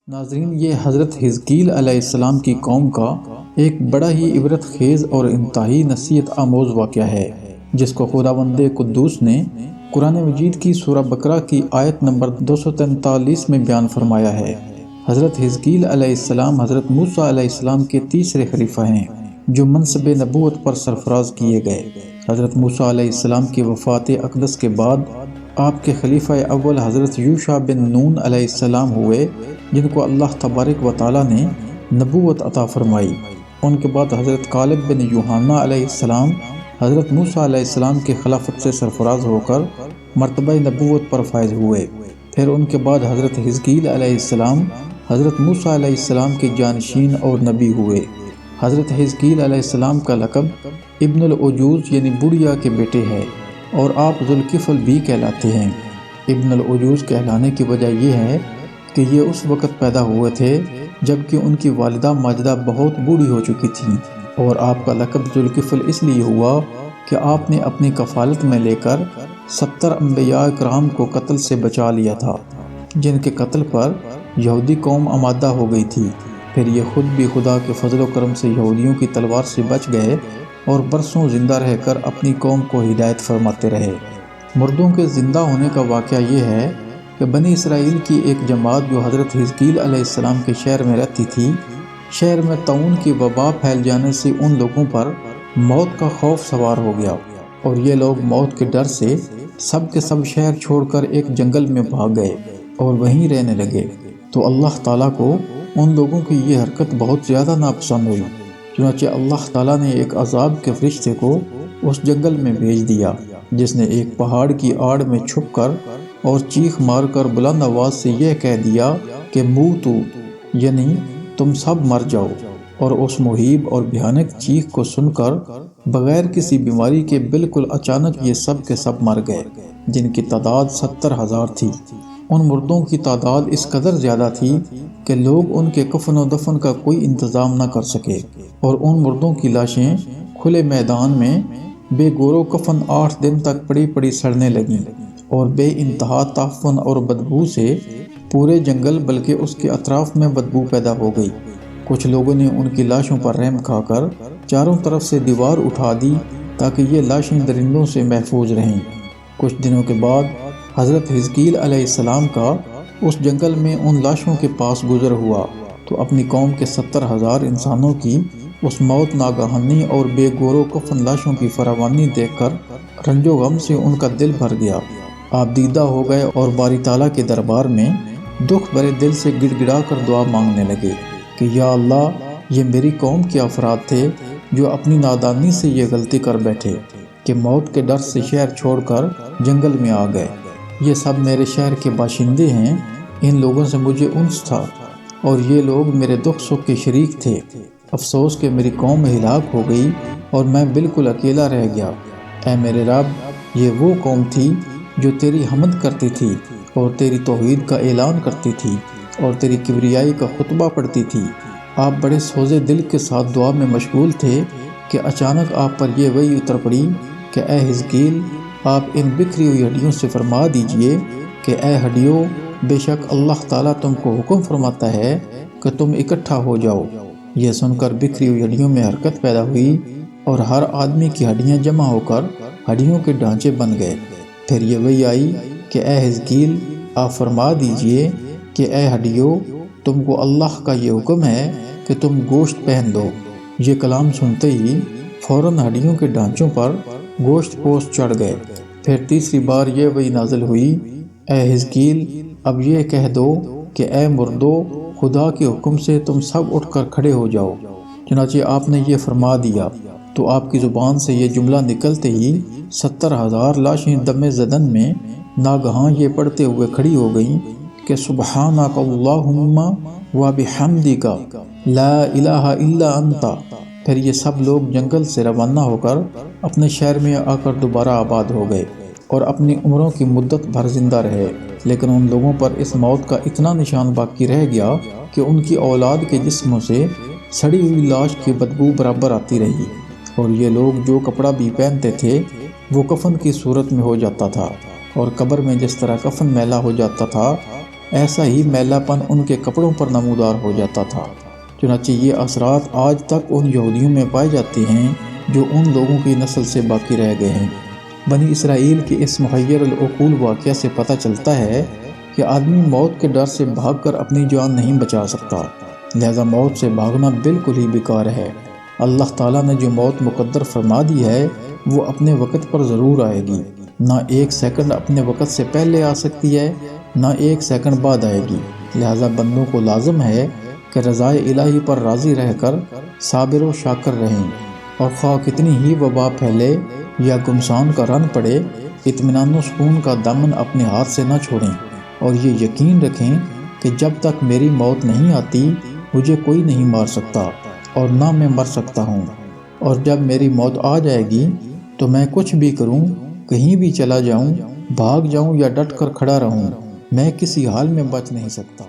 ناظرین، یہ حضرت حزقیل علیہ السلام کی قوم کا ایک بڑا ہی عبرت خیز اور انتہائی نصیحت آموز واقعہ ہے، جس کو خداوند قدوس نے قرآن مجید کی سورہ بقرہ کی آیت نمبر 243 میں بیان فرمایا ہے۔ حضرت حزقیل علیہ السلام حضرت موسیٰ علیہ السلام کے تیسرے خلیفہ ہیں جو منصب نبوت پر سرفراز کیے گئے۔ حضرت موسیٰ علیہ السلام کی وفات اقدس کے بعد آپ کے خلیفہ اول حضرت یوشع بن نون علیہ السلام ہوئے، جن کو اللہ تبارک و تعالیٰ نے نبوت عطا فرمائی۔ ان کے بعد حضرت کالب بن یوحنا علیہ السلام حضرت موسیٰ علیہ السلام کے خلافت سے سرفراز ہو کر مرتبہ نبوت پر فائز ہوئے۔ پھر ان کے بعد حضرت حزقیل علیہ السلام حضرت موسیٰ علیہ السلام کے جانشین اور نبی ہوئے۔ حضرت حزقیل علیہ السلام کا لقب ابن العجوز یعنی بڑھیا کے بیٹے ہے، اور آپ ذوالکفل بھی کہلاتے ہیں۔ ابن العجوز کہلانے کی وجہ یہ ہے کہ یہ اس وقت پیدا ہوئے تھے جبکہ ان کی والدہ ماجدہ بہت بوڑھی ہو چکی تھیں، اور آپ کا لقب ذوالکفل اس لیے ہوا کہ آپ نے اپنی کفالت میں لے کر 70 انبیاء کرام کو قتل سے بچا لیا تھا، جن کے قتل پر یہودی قوم آمادہ ہو گئی تھی۔ پھر یہ خود بھی خدا کے فضل و کرم سے یہودیوں کی تلوار سے بچ گئے اور برسوں زندہ رہ کر اپنی قوم کو ہدایت فرماتے رہے۔ مردوں کے زندہ ہونے کا واقعہ یہ ہے کہ بنی اسرائیل کی ایک جماعت جو حضرت حزقیل علیہ السلام کے شہر میں رہتی تھی، شہر میں طاعون کی وبا پھیل جانے سے ان لوگوں پر موت کا خوف سوار ہو گیا، اور یہ لوگ موت کے ڈر سے سب کے سب شہر چھوڑ کر ایک جنگل میں بھاگ گئے اور وہیں رہنے لگے۔ تو اللہ تعالیٰ کو ان لوگوں کی یہ حرکت بہت زیادہ ناپسند ہوئی، چنانچہ اللہ تعالیٰ نے ایک عذاب کے فرشتے کو اس جنگل میں بھیج دیا، جس نے ایک پہاڑ کی آڑ میں چھپ کر اور چیخ مار کر بلند آواز سے یہ کہہ دیا کہ موتو، یعنی تم سب مر جاؤ۔ اور اس مہیب اور بھیانک چیخ کو سن کر بغیر کسی بیماری کے بالکل اچانک یہ سب کے سب مر گئے، جن کی تعداد 70,000 تھی۔ ان مردوں کی تعداد اس قدر زیادہ تھی کہ لوگ ان کے کفن و دفن کا کوئی انتظام نہ کر سکے، اور ان مردوں کی لاشیں کھلے میدان میں بے گور و کفن 8 دن تک پڑی پڑی سڑنے لگیں، اور بے انتہا تعفن اور بدبو سے پورے جنگل بلکہ اس کے اطراف میں بدبو پیدا ہو گئی۔ کچھ لوگوں نے ان کی لاشوں پر رحم کھا کر چاروں طرف سے دیوار اٹھا دی تاکہ یہ لاشیں درندوں سے محفوظ رہیں۔ کچھ دنوں کے بعد حضرت حزقیل علیہ السلام کا اس جنگل میں ان لاشوں کے پاس گزر ہوا، تو اپنی قوم کے 70,000 انسانوں کی اس موت ناگہانی اور بے گور و کفن لاشوں کی فراوانی دیکھ کر رنج و غم سے ان کا دل بھر گیا۔ آپ دیدہ ہو گئے اور باری تعالیٰ کے دربار میں دکھ بھرے دل سے گڑ گڑا کر دعا مانگنے لگے کہ یا اللہ، یہ میری قوم کے افراد تھے جو اپنی نادانی سے یہ غلطی کر بیٹھے کہ موت کے ڈر سے شہر چھوڑ کر جنگل میں آ گئے۔ یہ سب میرے شہر کے باشندے ہیں، ان لوگوں سے مجھے انس تھا، اور یہ لوگ میرے دکھ سکھ کے شریک تھے۔ افسوس کہ میری قوم ہلاک ہو گئی اور میں بالکل اکیلا رہ گیا۔ اے میرے رب، یہ وہ قوم تھی جو تیری حمد کرتی تھی اور تیری توحید کا اعلان کرتی تھی اور تیری کبریائی کا خطبہ پڑھتی تھی۔ آپ بڑے سوزے دل کے ساتھ دعا میں مشغول تھے کہ اچانک آپ پر یہ وحی اتر پڑی کہ اے حزقیل، آپ ان بکھری ہوئی ہڈیوں سے فرما دیجئے کہ اے ہڈیوں، بے شک اللہ تعالیٰ تم کو حکم فرماتا ہے کہ تم اکٹھا ہو جاؤ۔ یہ سن کر بکھری ہوئی ہڈیوں میں حرکت پیدا ہوئی، اور ہر آدمی کی ہڈیاں جمع ہو کر ہڈیوں کے ڈھانچے بن گئے۔ پھر یہ وحی آئی کہ اے حزقیل، آپ فرما دیجئے کہ اے ہڈیوں، تم کو اللہ کا یہ حکم ہے کہ تم گوشت پہن لو۔ یہ کلام سنتے ہی فوراً ہڈیوں کے ڈھانچوں پر گوشت پوش چڑھ گئے۔ پھر تیسری بار یہ وحی نازل ہوئی، اے حزقیل، اب یہ کہہ دو کہ اے مردو، خدا کے حکم سے تم سب اٹھ کر کھڑے ہو جاؤ۔ چنانچہ آپ نے یہ فرما دیا، تو آپ کی زبان سے یہ جملہ نکلتے ہی 70,000 لاشیں دم زدن میں ناگہاں یہ پڑھتے ہوئے کھڑی ہو گئیں کہ سبحانک اللہم و بحمدک لا الہ الا انت۔ پھر یہ سب لوگ جنگل سے روانہ ہو کر اپنے شہر میں آ کر دوبارہ آباد ہو گئے اور اپنی عمروں کی مدت بھر زندہ رہے، لیکن ان لوگوں پر اس موت کا اتنا نشان باقی رہ گیا کہ ان کی اولاد کے جسموں سے سڑی ہوئی لاش کی بدبو برابر آتی رہی، اور یہ لوگ جو کپڑا بھی پہنتے تھے وہ کفن کی صورت میں ہو جاتا تھا، اور قبر میں جس طرح کفن میلا ہو جاتا تھا ایسا ہی میلا پن ان کے کپڑوں پر نمودار ہو جاتا تھا۔ چنانچہ یہ اثرات آج تک ان یہودیوں میں پائے جاتے ہیں جو ان لوگوں کی نسل سے باقی رہ گئے ہیں۔ بنی اسرائیل کے اس محیر العقول واقعہ سے پتہ چلتا ہے کہ آدمی موت کے ڈر سے بھاگ کر اپنی جان نہیں بچا سکتا، لہذا موت سے بھاگنا بالکل ہی بیکار ہے۔ اللہ تعالیٰ نے جو موت مقدر فرما دی ہے وہ اپنے وقت پر ضرور آئے گی، نہ ایک سیکنڈ اپنے وقت سے پہلے آ سکتی ہے نہ ایک سیکنڈ بعد آئے گی۔ لہذا بندوں کو لازم ہے کہ رضائے الہی پر راضی رہ کر صابر و شاکر رہیں، اور خواہ کتنی ہی وبا پھیلے یا گمسان کا رن پڑے، اطمینان و سکون کا دامن اپنے ہاتھ سے نہ چھوڑیں، اور یہ یقین رکھیں کہ جب تک میری موت نہیں آتی مجھے کوئی نہیں مار سکتا اور نہ میں مر سکتا ہوں، اور جب میری موت آ جائے گی تو میں کچھ بھی کروں، کہیں بھی چلا جاؤں، بھاگ جاؤں یا ڈٹ کر کھڑا رہوں، میں کسی حال میں بچ نہیں سکتا۔